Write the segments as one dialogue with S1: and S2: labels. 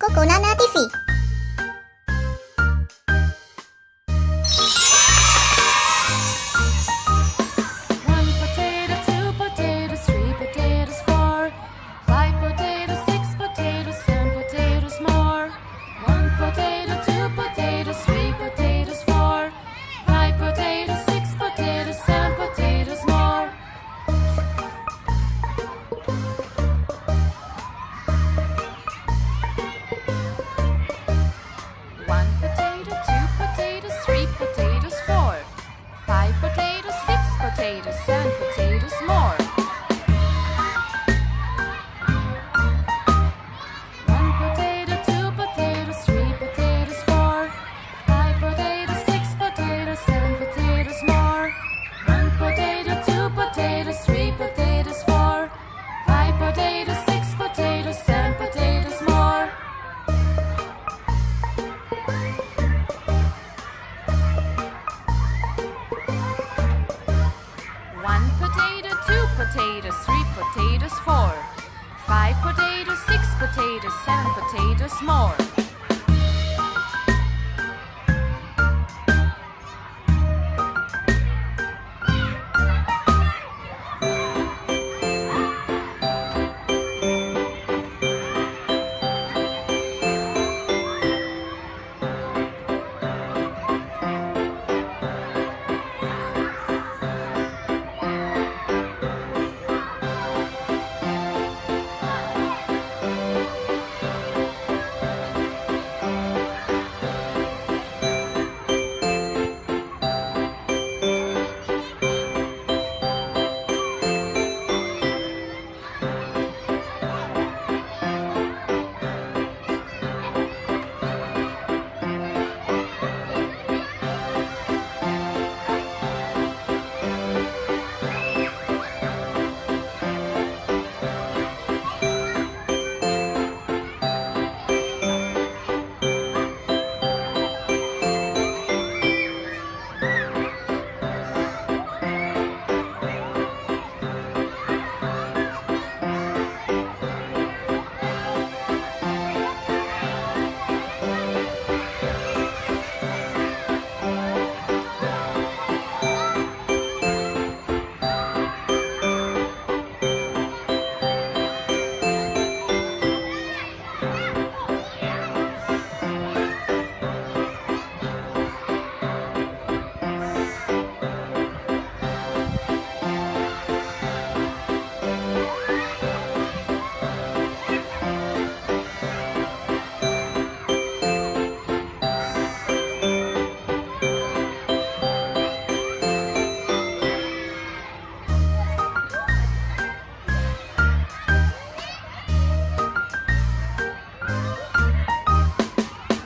S1: Coconana TV.
S2: One potato, two potatoes, three potatoes, four, five potatoes, six potatoes, seven potatoes more. One potato, two potatoes, three potatoes, four, five potatoes, six potatoes, seven potatoes more. One potato, two potatoes, three potatoes, four, five potatoes, six potatoes, seven potatoes more. One potato, two potatoes, three potatoes, four, five potatoes, six potatoes, seven potatoes more. One potato, two potatoes, three potatoes, four, five potatoes, six potatoes, seven potatoes more. One potato, two potatoes, three potatoes, four, five potatoes, six potatoes, seven potatoes more.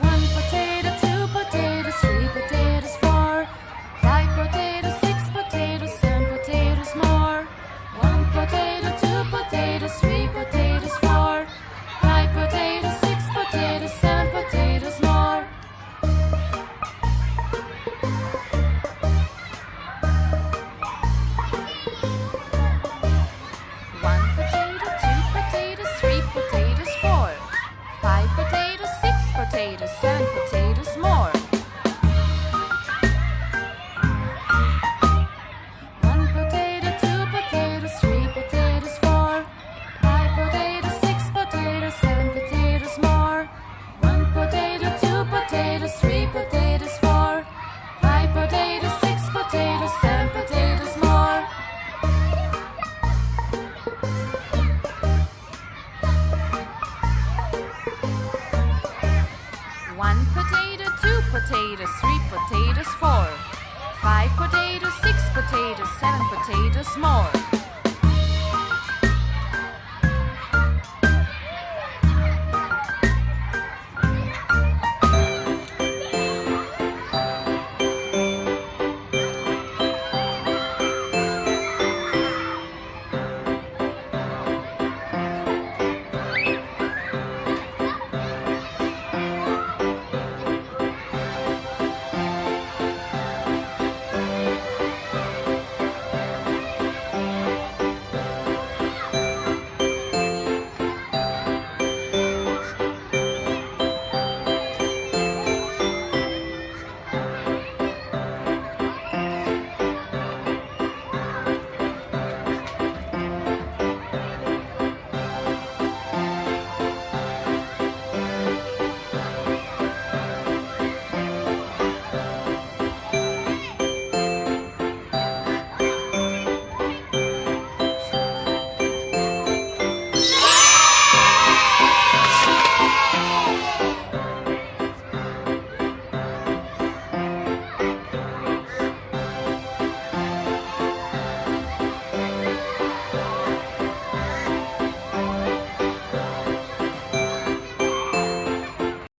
S2: One potato, two potatoes, three potatoes, four, five potatoes, six potatoes, seven potatoes more. One potato, two potatoes, three potatoes, four, five potatoes, six potatoes, seven potatoes more. One potato, two potatoes, three potatoes, four, five potatoes, six potatoes, seven potatoes more. One potato, two potatoes, three potatoes, four, five potatoes, six potatoes, seven potatoes more. One potato, two potatoes, three potatoes, four, five potatoes, six potatoes, seven potatoes more. One potato, two potatoes, three potatoes, four, five potatoes, six potatoes, seven potatoes more.